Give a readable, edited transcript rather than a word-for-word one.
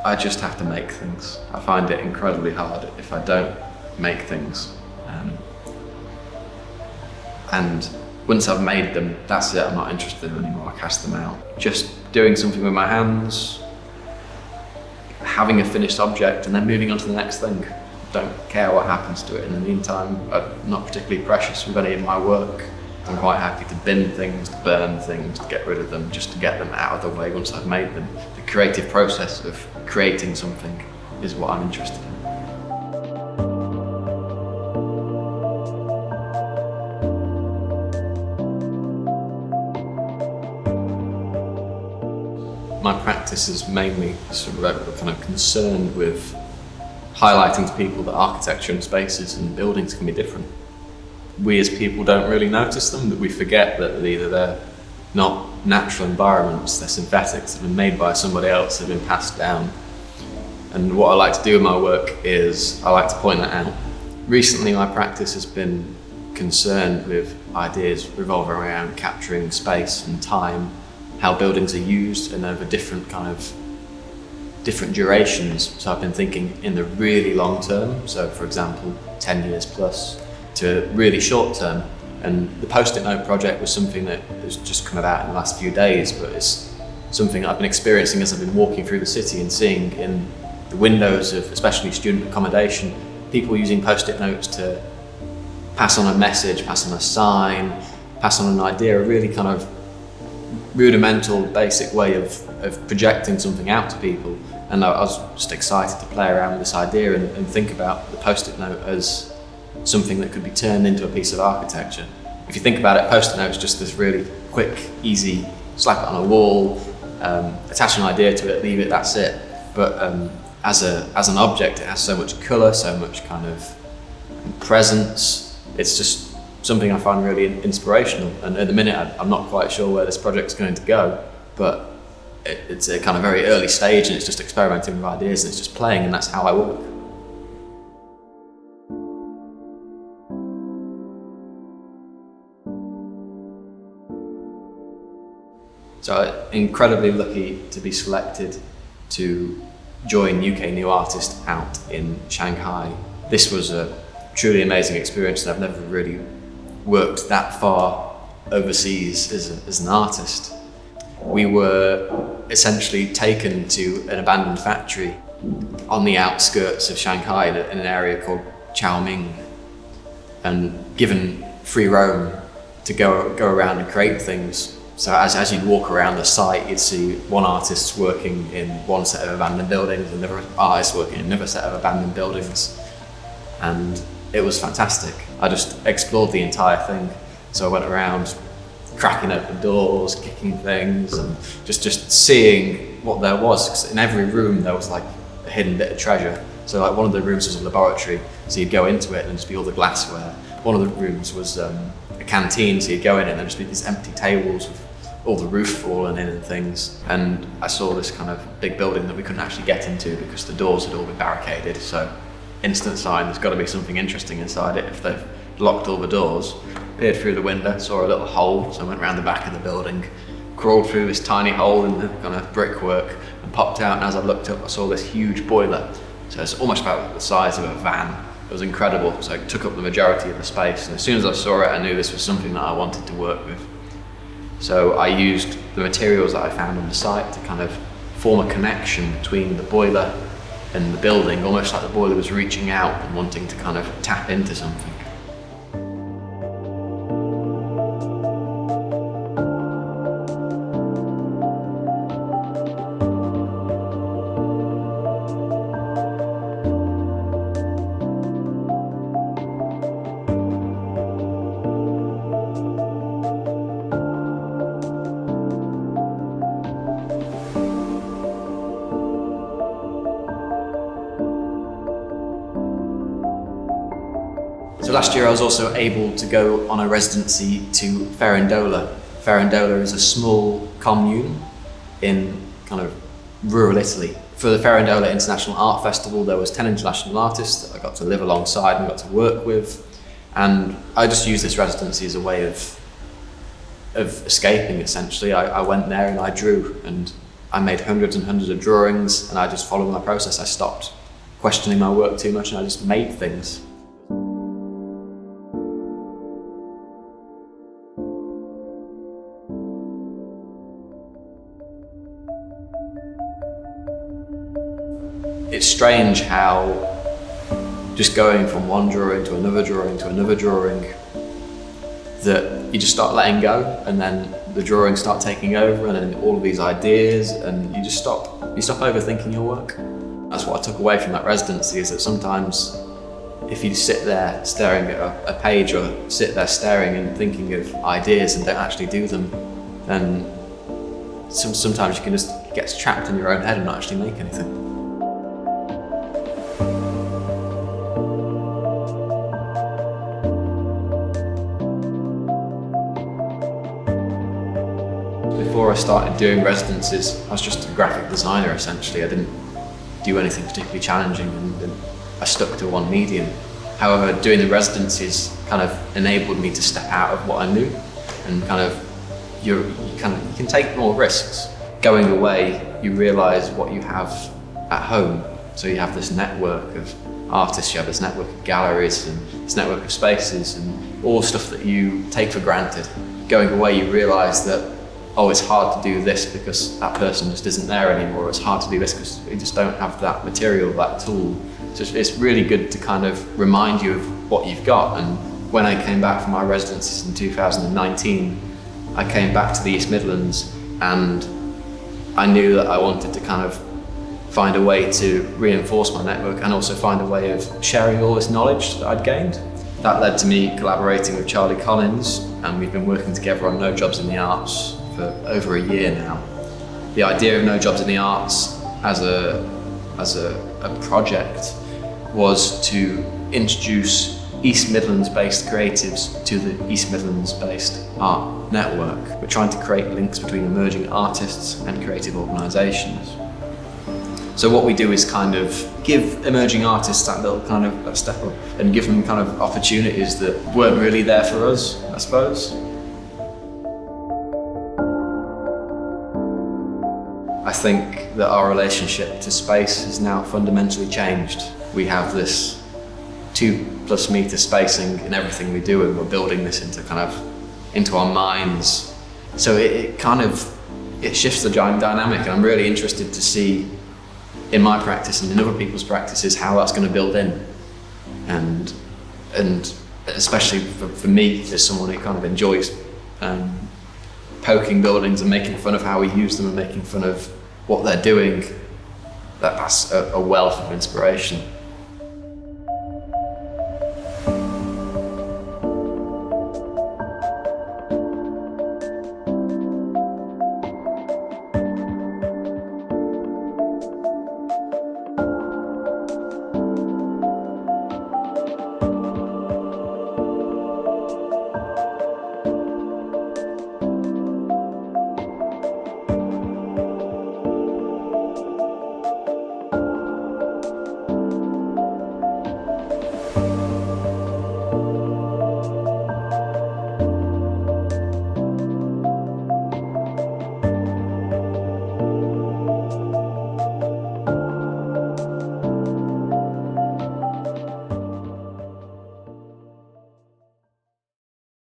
I just have to make things. I find it incredibly hard if I don't make things. And once I've made them, that's it, I'm not interested in them anymore, I cast them out. Just doing something with my hands, having a finished object and then moving on to the next thing. Don't care what happens to it in the meantime. I'm not particularly precious with any of my work. I'm quite happy to bin things, to burn things, to get rid of them, just to get them out of the way once I've made them. The creative process of creating something is what I'm interested in. My practice is mainly sort of kind of concerned with highlighting to people that architecture and spaces and buildings can be different. We as people don't really notice them, that we forget that either they're not natural environments, they're synthetics, they've been made by somebody else, they've been passed down. And what I like to do in my work is I like to point that out. Recently my practice has been concerned with ideas revolving around capturing space and time, how buildings are used and over different durations. So I've been thinking in the really long term, so for example 10 years plus, to really short term. And the Post-it note project was something that has just come about in the last few days, but it's something I've been experiencing as I've been walking through the city and seeing in the windows of especially student accommodation, people using Post-it notes to pass on a message, pass on a sign, pass on an idea, a really kind of rudimental, basic way of projecting something out to people. And I was just excited to play around with this idea and think about the Post-it note as something that could be turned into a piece of architecture. If you think about it, Post-it note is just this really quick, easy, slap it on a wall, attach an idea to it, leave it, that's it. But as an object, it has so much colour, so much kind of presence. It's just something I find really inspirational. And at the minute, I'm not quite sure where this project's going to go, but it's a kind of very early stage and it's just experimenting with ideas and it's just playing, and that's how I work. So I'm incredibly lucky to be selected to join UK New Artist out in Shanghai. This was a truly amazing experience, and I've never really worked that far overseas as an artist. We were essentially taken to an abandoned factory on the outskirts of Shanghai in an area called Chaoming, and given free roam to go around and create things. So as you'd walk around the site, you'd see one artist working in one set of abandoned buildings, another artist working in another set of abandoned buildings. And it was fantastic. I just explored the entire thing. So I went around cracking open doors, kicking things, and just seeing what there was. 'Cause in every room there was like a hidden bit of treasure. So like one of the rooms was a laboratory, so you'd go into it and just be all the glassware. One of the rooms was a canteen, so you'd go in and there'd just be these empty tables with all the roof fallen in and things. And I saw this kind of big building that we couldn't actually get into because the doors had all been barricaded. So instant sign, there's got to be something interesting inside it if they've locked all the doors. Peered through the window, saw a little hole, so I went around the back of the building, crawled through this tiny hole in the kind of brickwork and popped out, and as I looked up I saw this huge boiler. So it's almost about the size of a van. It was incredible, so it took up the majority of the space, and as soon as I saw it I knew this was something that I wanted to work with. So I used the materials that I found on the site to kind of form a connection between the boiler and the building, almost like the boiler was reaching out and wanting to kind of tap into something. So last year I was also able to go on a residency to Farindola. Farindola is a small commune in kind of rural Italy. For the Farindola International Art Festival there was 10 international artists that I got to live alongside and got to work with, and I just used this residency as a way of escaping essentially. I went there and I drew, and I made hundreds and hundreds of drawings, and I just followed my process. I stopped questioning my work too much, and I just made things. It's strange how just going from one drawing to another drawing to another drawing, that you just start letting go, and then the drawings start taking over, and then all of these ideas, and you stop overthinking your work. That's what I took away from that residency, is that sometimes if you sit there staring at a page, or sit there staring and thinking of ideas and don't actually do them, then sometimes you can just get trapped in your own head and not actually make anything. Before I started doing residencies, I was just a graphic designer essentially. I didn't do anything particularly challenging, and I stuck to one medium. However, doing the residencies kind of enabled me to step out of what I knew, and you can take more risks. Going away, you realise what you have at home. So you have this network of artists, you have this network of galleries, and this network of spaces, and all stuff that you take for granted. Going away, you realise that, oh, it's hard to do this because that person just isn't there anymore. It's hard to do this because we just don't have that material, that tool. So it's really good to kind of remind you of what you've got. And when I came back from my residencies in 2019, I came back to the East Midlands, and I knew that I wanted to kind of find a way to reinforce my network, and also find a way of sharing all this knowledge that I'd gained. That led to me collaborating with Charlie Collins, and we've been working together on No Jobs in the Arts for over a year now. The idea of No Jobs in the Arts as a project was to introduce East Midlands-based creatives to the East Midlands-based art network. We're trying to create links between emerging artists and creative organisations. So what we do is kind of give emerging artists that little kind of a step up, and give them kind of opportunities that weren't really there for us, I suppose. I think that our relationship to space has now fundamentally changed. We have this 2+ meter spacing in everything we do, and we're building this into our minds. So it shifts the dynamic, and I'm really interested to see in my practice and in other people's practices how that's going to build in. And especially for me, as someone who kind of enjoys poking buildings and making fun of how we use them and making fun of what they're doing, that's a wealth of inspiration.